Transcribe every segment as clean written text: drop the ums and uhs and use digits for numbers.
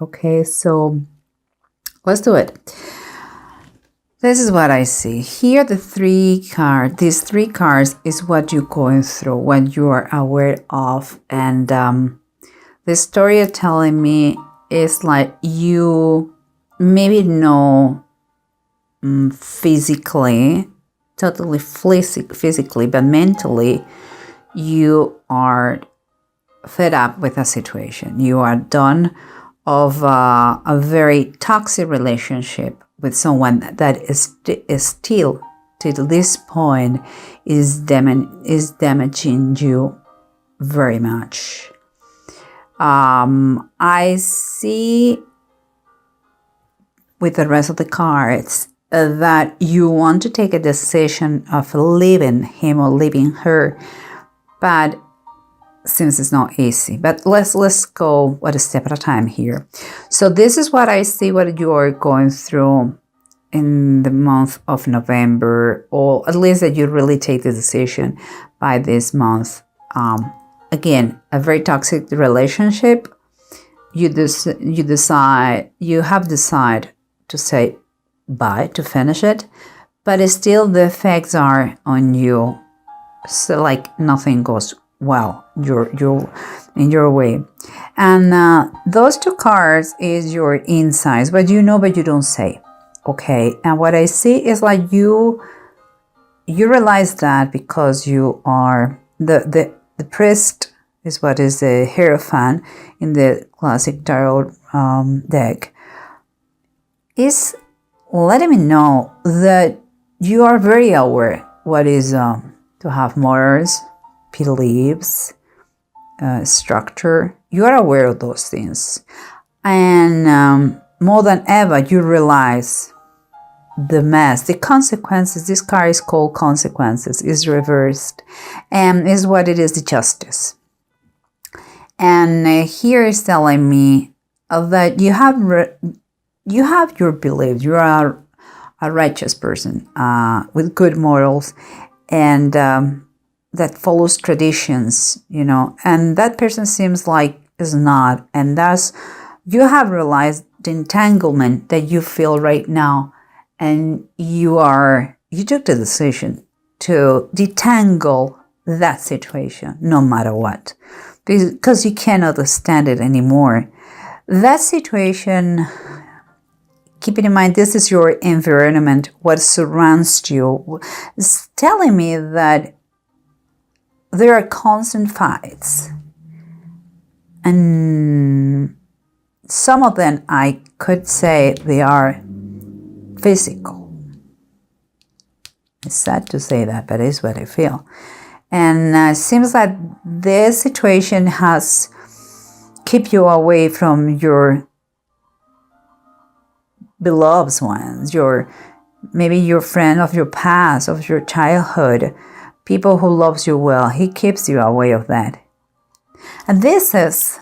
Okay, so let's do it. This is what I see here. These three cards is what you're going through, what you are aware of, and the story you're telling me is like you maybe know physically, totally physically, but mentally you are fed up with a situation. You are done of a very toxic relationship with someone that is still to this point is damaging you very much. I see with the rest of the cards that you want to take a decision of leaving him or leaving her, but seems it's not easy. But let's go one step at a time here. So this is what I see, what you are going through in the month of November, or at least that you really take the decision by this month. Again, a very toxic relationship. You have decided to say bye, to finish it, but still the effects are on you. So like nothing goes well you're in your way, and those two cards is your insights, but you know, but you don't say. Okay, and what I see is like you realize that because you are the priest is what is the Hierophant in the classic tarot deck, is letting me know that you are very aware what is to have morals, beliefs, structure. You are aware of those things, and more than ever you realize the mess, the consequences. This card is called consequences, is reversed, and is what it is, the justice. And here is telling me that you have your beliefs. You are a righteous person with good morals, and that follows traditions, you know, and that person seems like is not, and thus you have realized the entanglement that you feel right now, and you took the decision to detangle that situation no matter what, because you cannot stand it anymore. That situation, keeping in mind this is your environment, what surrounds you, is telling me that there are constant fights, and some of them I could say they are physical. It's sad to say that, but it's what I feel. And it seems that this situation has kept you away from your beloved ones, maybe your friend of your past, of your childhood, people who loves you well. He keeps you away of that. And this is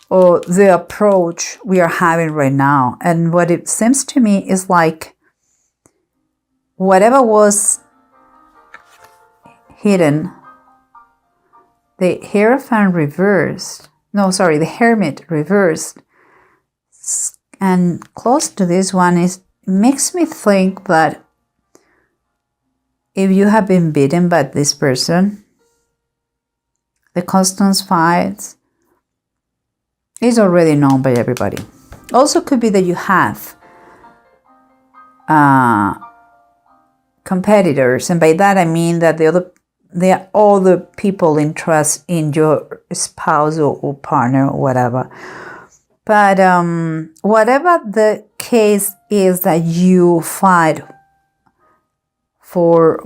the approach we are having right now. And what it seems to me is like whatever was hidden, the Hierophant reversed. No, sorry, the Hermit reversed. And close to this one makes me think that if you have been beaten by this person, the constant fights is already known by everybody. Also could be that you have competitors, and by that I mean that there are all the people interest in your spouse or partner or whatever. But whatever the case is that you fight for,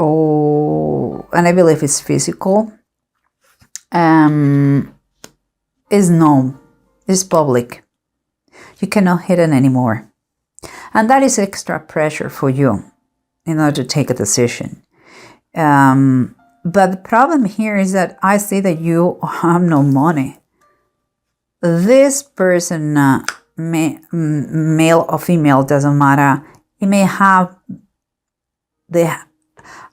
and I believe it's physical, is known, is public. You cannot hide it anymore. And that is extra pressure for you in order to take a decision. But the problem here is that I see that you have no money. This person, male or female, doesn't matter. He may have a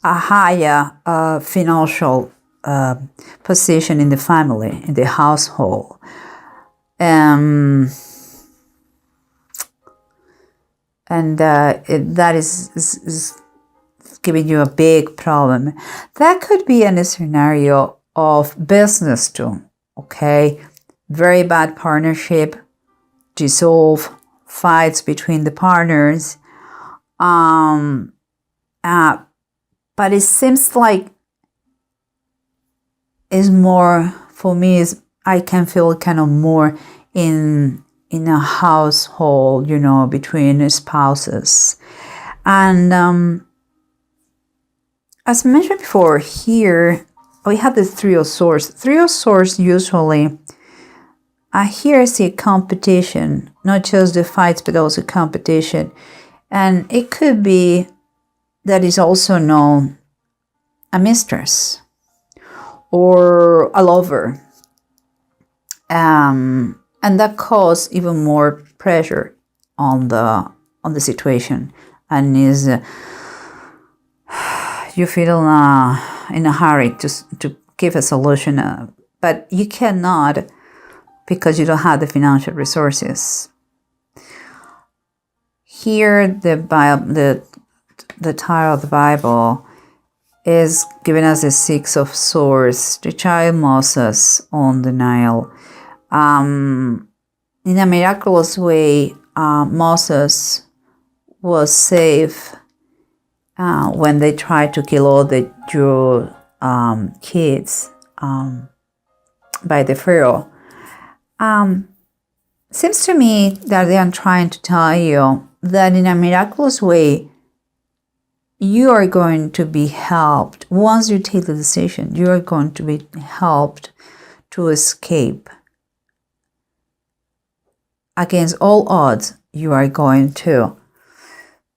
higher financial position in the family, in the household. and that is giving you a big problem. That could be in a scenario of business too, okay? Very bad partnership, dissolve, fights between the partners. But it seems like it's more, for me, is I can feel kind of more in a household, between spouses. And as mentioned before, here we have the Three of Swords. Three of Swords usually, here I see competition, not just the fights, but also competition. And it could be that is also known a mistress or a lover. And that causes even more pressure on the situation, and is you feel in a hurry to give a solution, but you cannot because you don't have the financial resources. Here, the title of the Bible is giving us the Six of Swords, the child Moses on the Nile. In a miraculous way, Moses was saved when they tried to kill all the Jew kids by the Pharaoh. Seems to me that they are trying to tell you that in a miraculous way, you are going to be helped. Once you take the decision, you are going to be helped to escape. Against all odds, you are going to.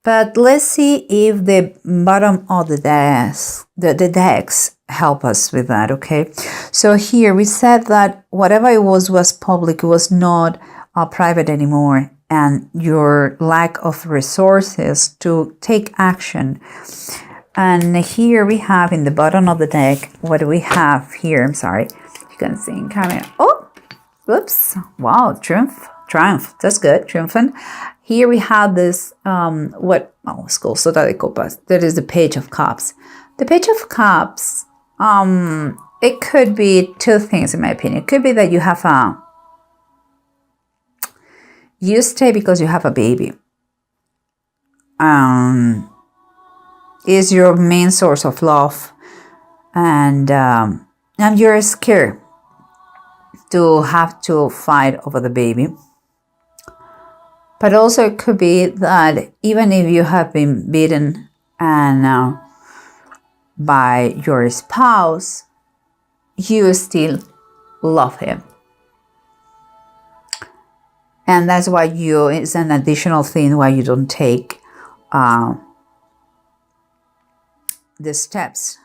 But let's see if the bottom of the decks help us with that, okay? So here we said that whatever it was public, it was not private anymore, and your lack of resources to take action. And here we have in the bottom of the deck, what do we have here? I'm sorry, you can see in camera. Oh, whoops! Wow, triumph. That's good, triumphant. Here we have this, it's called Sota de Copas. That is the Page of Cups. The Page of Cups, it could be two things in my opinion. It could be that you have you stay because you have a baby. Is your main source of love, and you're scared to have to fight over the baby. But also it could be that even if you have been beaten and by your spouse, you still love him. And that's why it's an additional thing why you don't take the steps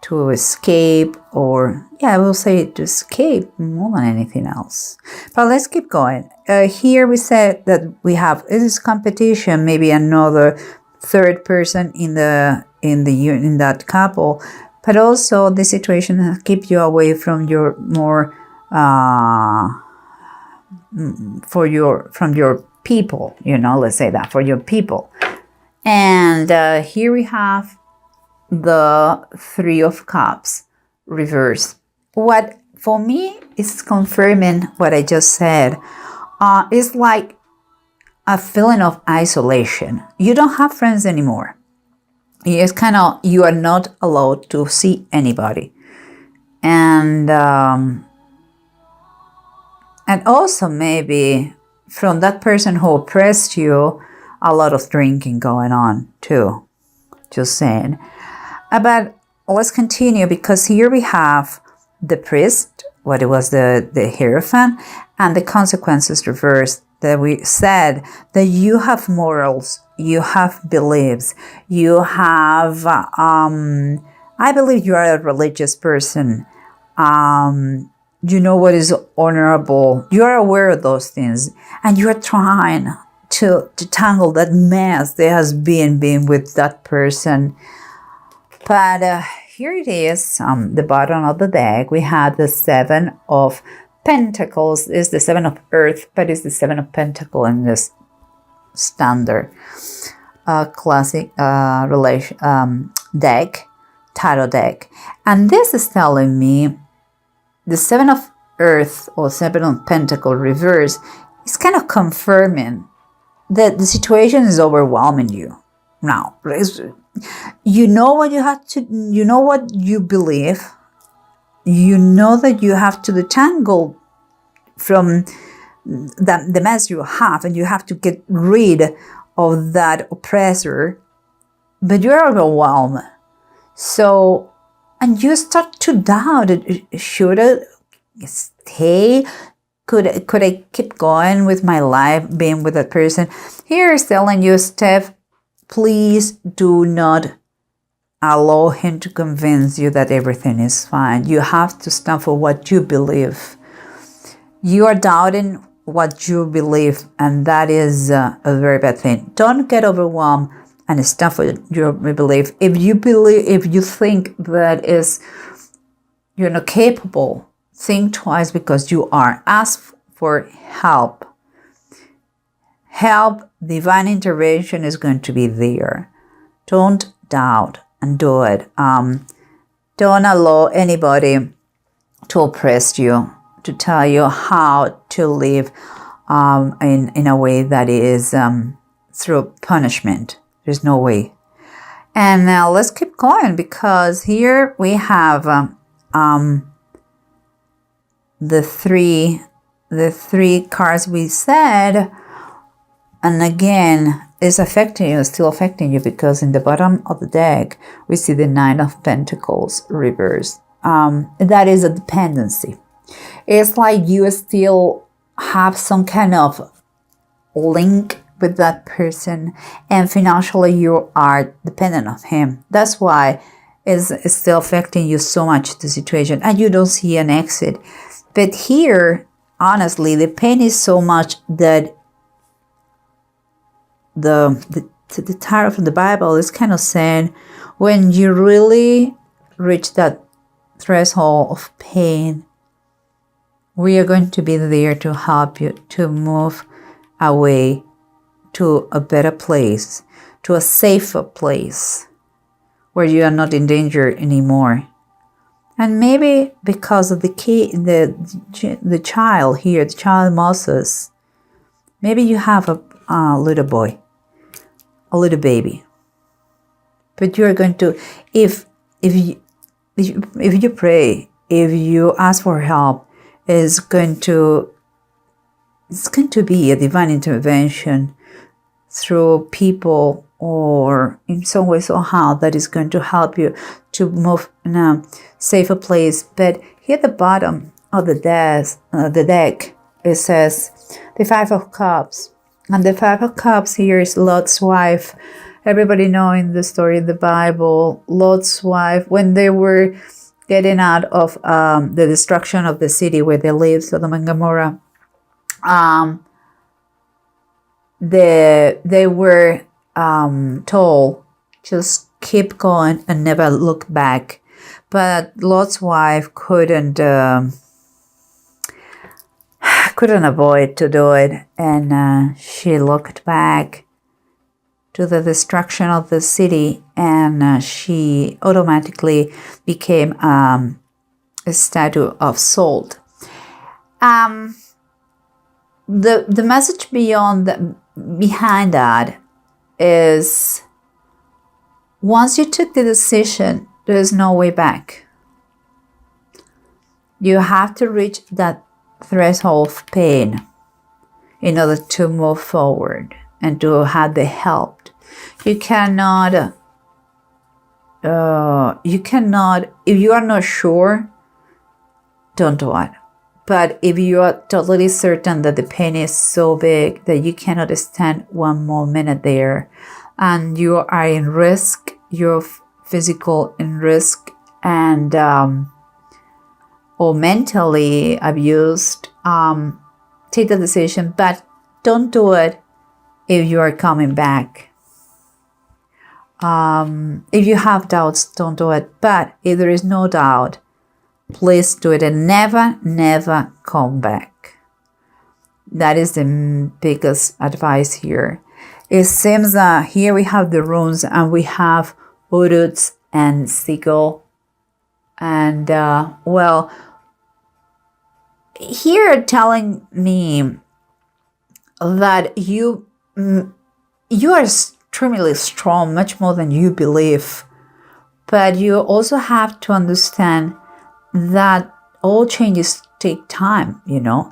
to escape, or I will say to escape more than anything else. But let's keep going. Here we said that we have this competition, maybe another third person in that couple, but also the situation keep you away from your more from your people. Let's say that for your people. And here we have the Three of Cups reversed. What for me is confirming what I just said. It's like a feeling of isolation. You don't have friends anymore. It's kind of, you are not allowed to see anybody. And also maybe from that person who oppressed you, a lot of drinking going on too. Just saying. But let's continue, because here we have the priest, what it was the Hierophant, and the consequences reversed. That we said that you have morals, you have beliefs, you have, I believe you are a religious person. You know what is honorable. You are aware of those things, and you are trying to tangle that mess that has been with that person. But here it is, the bottom of the deck. We had the Seven of Pentacles. It's the Seven of Earth, but it's the Seven of Pentacles in this standard classic deck, tarot deck. And this is telling me the Seven of Earth or Seven of Pentacle reverse is kind of confirming that the situation is overwhelming you. Now, you know what you have to, you know what you believe, you know that you have to detangle from the mess you have, and you have to get rid of that oppressor, but you're overwhelmed. So, and you start to doubt, should I stay? Could I keep going with my life being with that person? Here is telling you, Steph, please do not allow him to convince you that everything is fine. You have to stand for what you believe. You are doubting what you believe, and that is a very bad thing. Don't get overwhelmed and stand for your belief. If you think that you're not capable, think twice, because you are. Ask for help. Help, divine intervention is going to be there. Don't doubt and do it. Don't allow anybody to oppress you, to tell you how to live in a way that is through punishment. There's no way. And now let's keep going, because here we have the three cards we said, and again it's affecting you, still affecting you, because in the bottom of the deck we see the Nine of Pentacles reversed. That is a dependency. It's like you still have some kind of link with that person, and financially you are dependent on him. That's why it's still affecting you so much, the situation, and you don't see an exit. But here, honestly, the pain is so much that the tarot from the Bible is kind of saying, when you really reach that threshold of pain, we are going to be there to help you to move away to a better place, to a safer place where you are not in danger anymore. And maybe because of the child here, the child Moses, maybe you have a little boy, a little baby, but you're going to, if you pray, if you ask for help, it's going to be a divine intervention through people, or in some way somehow, that is going to help you to move in a safer place. But here at the bottom of the deck, it says the Five of Cups, and the Five of Cups here is Lot's wife. Everybody knowing the story in the Bible, Lot's wife, when they were getting out of the destruction of the city where they lived, Sodom and Gomorrah, they were told, just keep going and never look back. But Lot's wife couldn't avoid to do it, and she looked back to the destruction of the city, and she automatically became a statue of salt. The message behind that is, once you took the decision, there is no way back. You have to reach that threshold of pain in order to move forward and to have the help. You cannot, if you are not sure, don't do it. But if you are totally certain that the pain is so big that you cannot stand one more minute there, and you are in risk, you're physical in risk, and or mentally abused, take the decision, but don't do it if you are coming back. If you have doubts, don't do it. But if there is no doubt, please do it, and never come back. That is the biggest advice here. It seems that here we have the runes and we have Uruts and Seagull. And, well, here telling me that you are extremely strong, much more than you believe. But you also have to understand that all changes take time,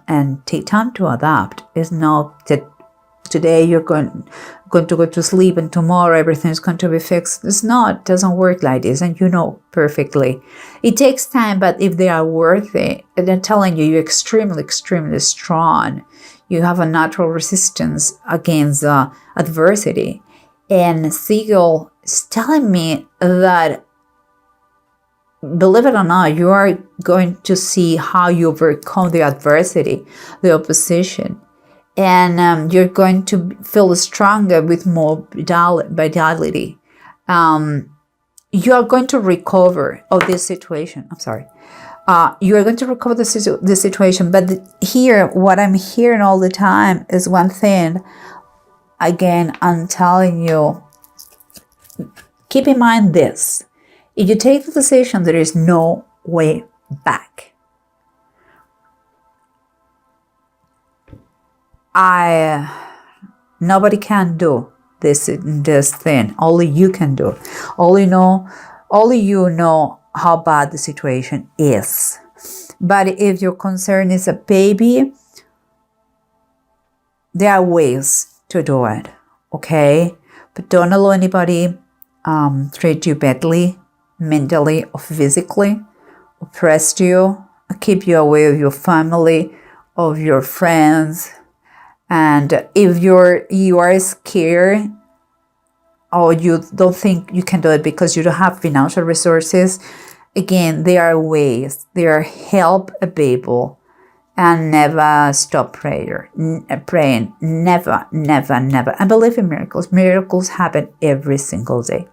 and take time to adapt. It's not that today you're going to go to sleep and tomorrow everything's going to be fixed. It's not. It doesn't work like this, and you know perfectly. It takes time, but if they are worth it, and I'm telling you, you're extremely, extremely strong. You have a natural resistance against adversity. And Seagull is telling me that, believe it or not, you are going to see how you overcome the adversity, the opposition. And you're going to feel stronger with more vitality. You are going to recover of this situation. I'm sorry. You are going to recover the situation. But here, what I'm hearing all the time is one thing. Again, I'm telling you, keep in mind this. If you take the decision, there is no way back. Nobody can do this thing. Only you can do. Only you know how bad the situation is. But if your concern is a baby, there are ways to do it. Okay? But don't allow anybody treat you badly, mentally or physically, oppress you, keep you away of your family, of your friends. And if you are scared or you don't think you can do it because you don't have financial resources, again, there are ways. There are help available. And never stop praying. Never, never, never. And believe in miracles. Miracles happen every single day.